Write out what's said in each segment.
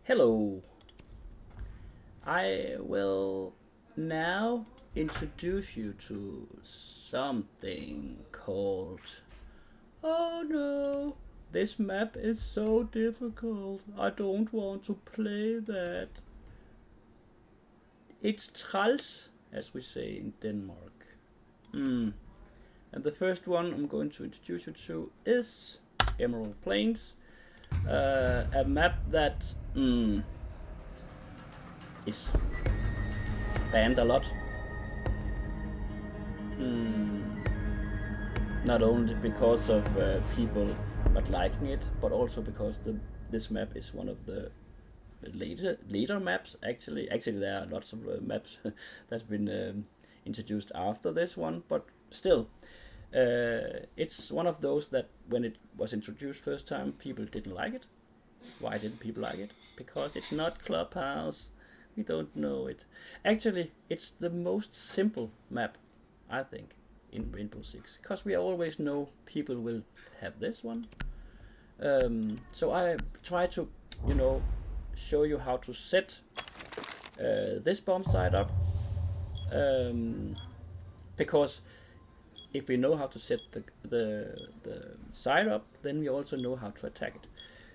Hello, I will now introduce you to something called. Oh no, this map is so difficult. I don't want to play that. It's træls, as we say in Denmark. And the first one I'm going to introduce you to is Emerald Plains, a map that is banned a lot. Not only because of people not liking it, but also because this map is one of the later maps. Actually, there are lots of maps that's been introduced after this one, but still, it's one of those that when it was introduced first time, people didn't like it. Why didn't people like it? Because it's not Clubhouse. We don't know it. Actually, it's the most simple map, I think, in Rainbow Six, because we always know people will have this one. So I try to, show you how to set this bomb site up, because if we know how to set the site up, then we also know how to attack it.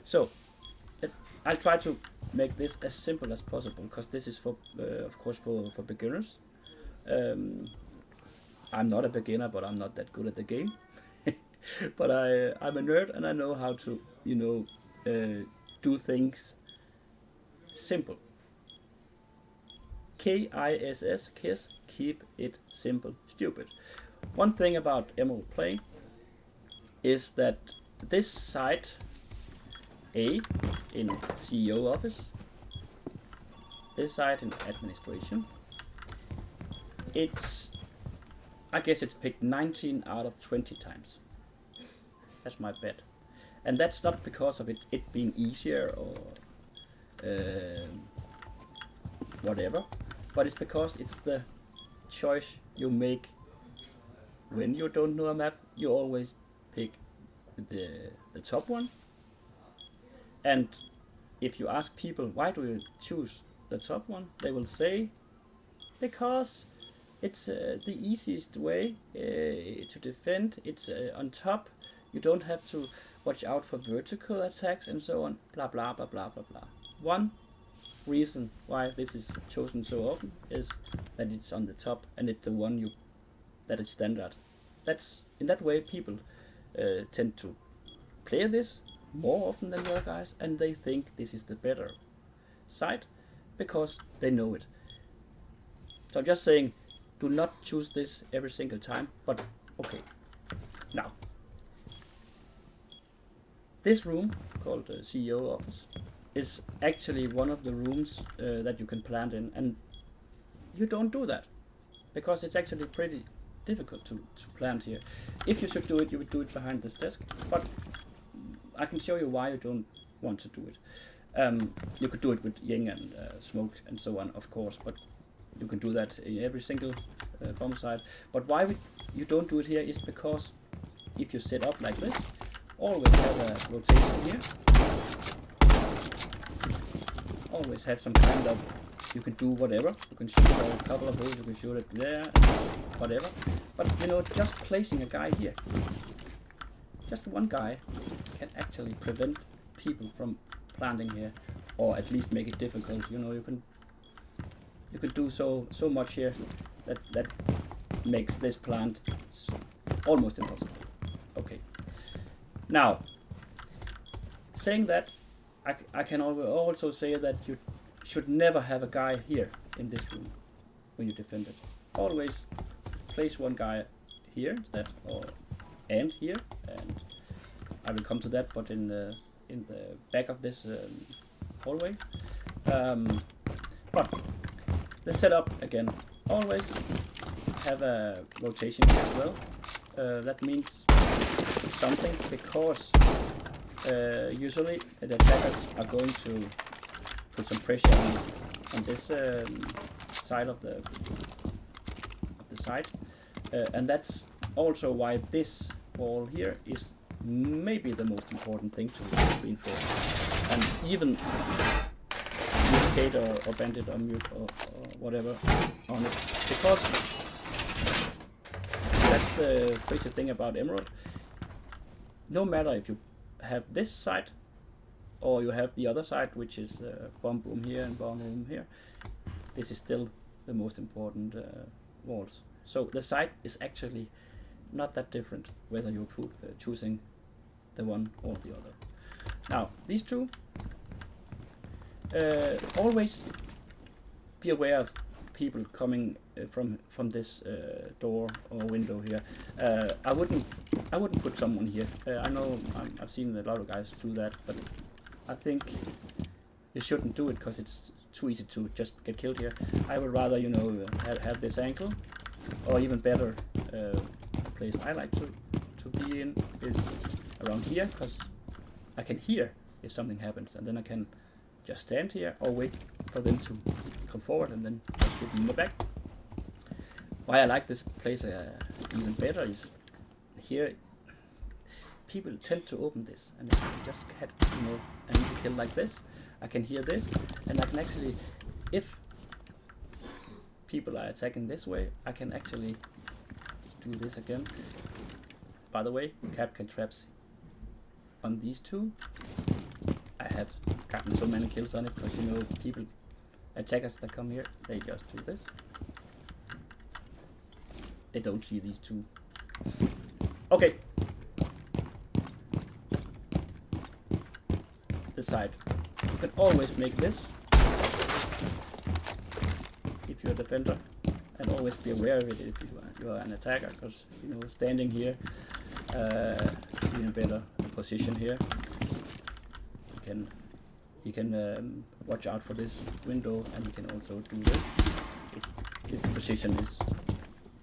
So I'll try to make this as simple as possible, because this is for, of course, for beginners. I'm not a beginner, but I'm not that good at the game. But I'm a nerd, and I know how to, do things simple. KISS, KISS, keep it simple, stupid. One thing about Emerald Plain is that this site A in CEO office, this site in administration, I guess it's picked 19 out of 20 times. That's my bet. And that's not because of it being easier or whatever, but it's because it's the choice you make when you don't know a map. You always pick the top one. And if you ask people why do you choose the top one, they will say because it's the easiest way to defend. It's on top. You don't have to watch out for vertical attacks and so on. Blah blah blah blah blah blah. One reason why this is chosen so often is that it's on the top and it's the one that is standard. That's in that way people tend to play this more often than the other guys, and they think this is the better site because they know it. So I'm just saying, do not choose this every single time, but okay. Now, this room called CEO office is actually one of the rooms that you can plant in, and you don't do that because it's actually pretty difficult to plant here. If you should do it, you would do it behind this desk, but I can show you why you don't want to do it. You could do it with Ying and Smoke and so on, of course, but you can do that in every single bomb site. But why you don't do it here is because if you set up like this, always have a rotation here. Always have some kind of, you can do whatever. You can shoot a couple of holes, you can shoot it there, whatever. But just placing a guy here, just one guy, can actually prevent people from planting here, or at least make it difficult. You can do so much here that makes this plant almost impossible. Okay. Now, saying that, I can also say that you should never have a guy here in this room when you defend it. Always place one guy here instead, and here, and I will come to that, but in the back of this hallway. But the setup again, always have a rotation as well. That means something because usually the attackers are going to put some pressure on this side of the site, and that's also why this wall here is maybe the most important thing to reinforce. And even use Kate or Bandit or Mute or whatever on it, because that's the crazy thing about Emerald. No matter if you have this side or you have the other side, which is bomb room here and bomb room here, this is still the most important walls. So the side is actually not that different whether you're choosing the one or the other. Now these two, always be aware of people coming from this door or window here. I wouldn't put someone here. I know I've seen a lot of guys do that, but I think you shouldn't do it because it's too easy to just get killed here. I would rather, you know, have this angle, or even better, the place I like to be in is around here, because I can hear if something happens, and then I can just stand here or wait for them to come forward and then shoot them in the back. Why I like this place even better is here people tend to open this, and I just had, you know, an easy kill like this. I can hear this, and I can actually, if people are attacking this way, I can actually do this again. By the way, Capcan traps on these two. I have gotten so many kills on it because, you know, people, attackers that come here, they just do this. They don't see these two. Okay. This side. You can always make this if you're a defender, and always be aware of it if you are an attacker, because, you know, standing here, in a better position here, he can watch out for this window, and he can also do this. His position is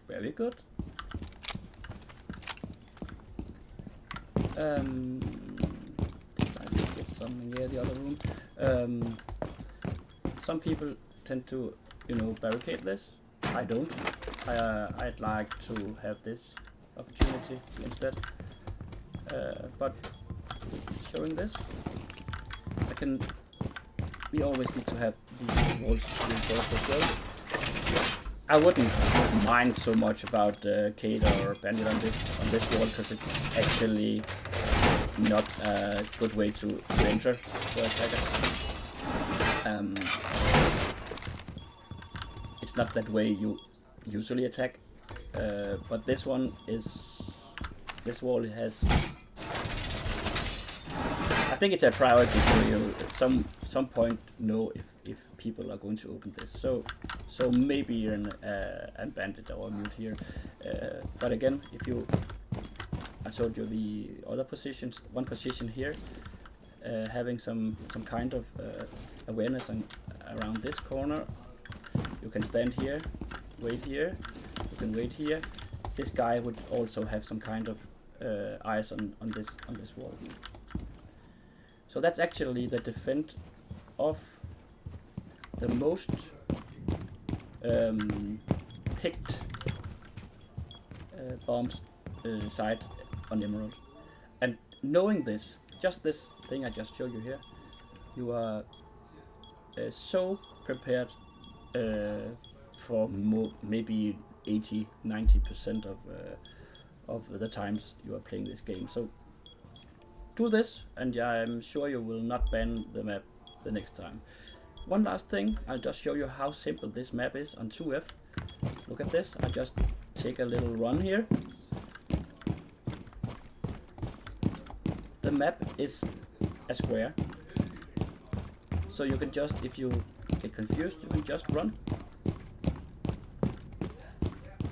very good. I did get something here, the other room. Some people tend to, you know, barricade this. I don't. I'd like to have this opportunity instead. But showing this, we always need to have these walls reinforced as well. I wouldn't mind so much about Kate or Bandit on this wall, because it's actually not a good way to enter for attacker. It's not that way you usually attack, but this wall has. I think it's a priority for you at some point know if people are going to open this. So maybe you're an Bandit or a Mute here. But again, I showed you the other positions. One position here, having some kind of awareness around this corner. You can stand here, wait here. You can wait here. This guy would also have some kind of eyes on this wall. So that's actually the defense of the most picked bombs side on Emerald. And knowing this, just this thing I just showed you here, you are so prepared for maybe 80-90% of the times you are playing this game. So do this, and I'm sure you will not ban the map the next time. One last thing, I'll just show you how simple this map is on 2F. Look at this, I just take a little run here. The map is a square, so you can just, if you get confused, you can just run.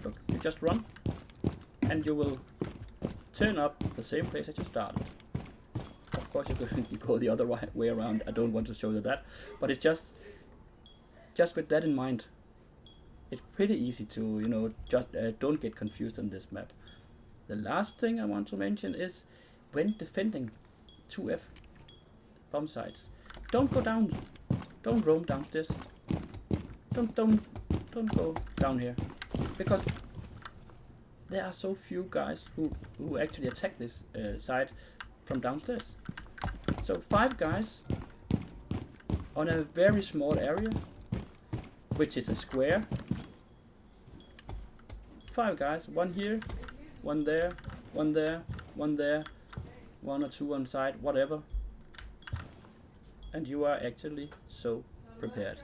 Look, you just run, and you will turn up the same place as you started. Of course, you go the other way around. I don't want to show you that, but it's just with that in mind. It's pretty easy to, you know, just don't get confused on this map. The last thing I want to mention is when defending 2F bomb sites, don't go down, don't roam downstairs, don't go down here, because there are so few guys who actually attack this site from downstairs. So 5 guys on a very small area, which is a square. 5 guys, one here, one there, one there, one there, 1 or 2 on side, whatever. And you are actually so prepared.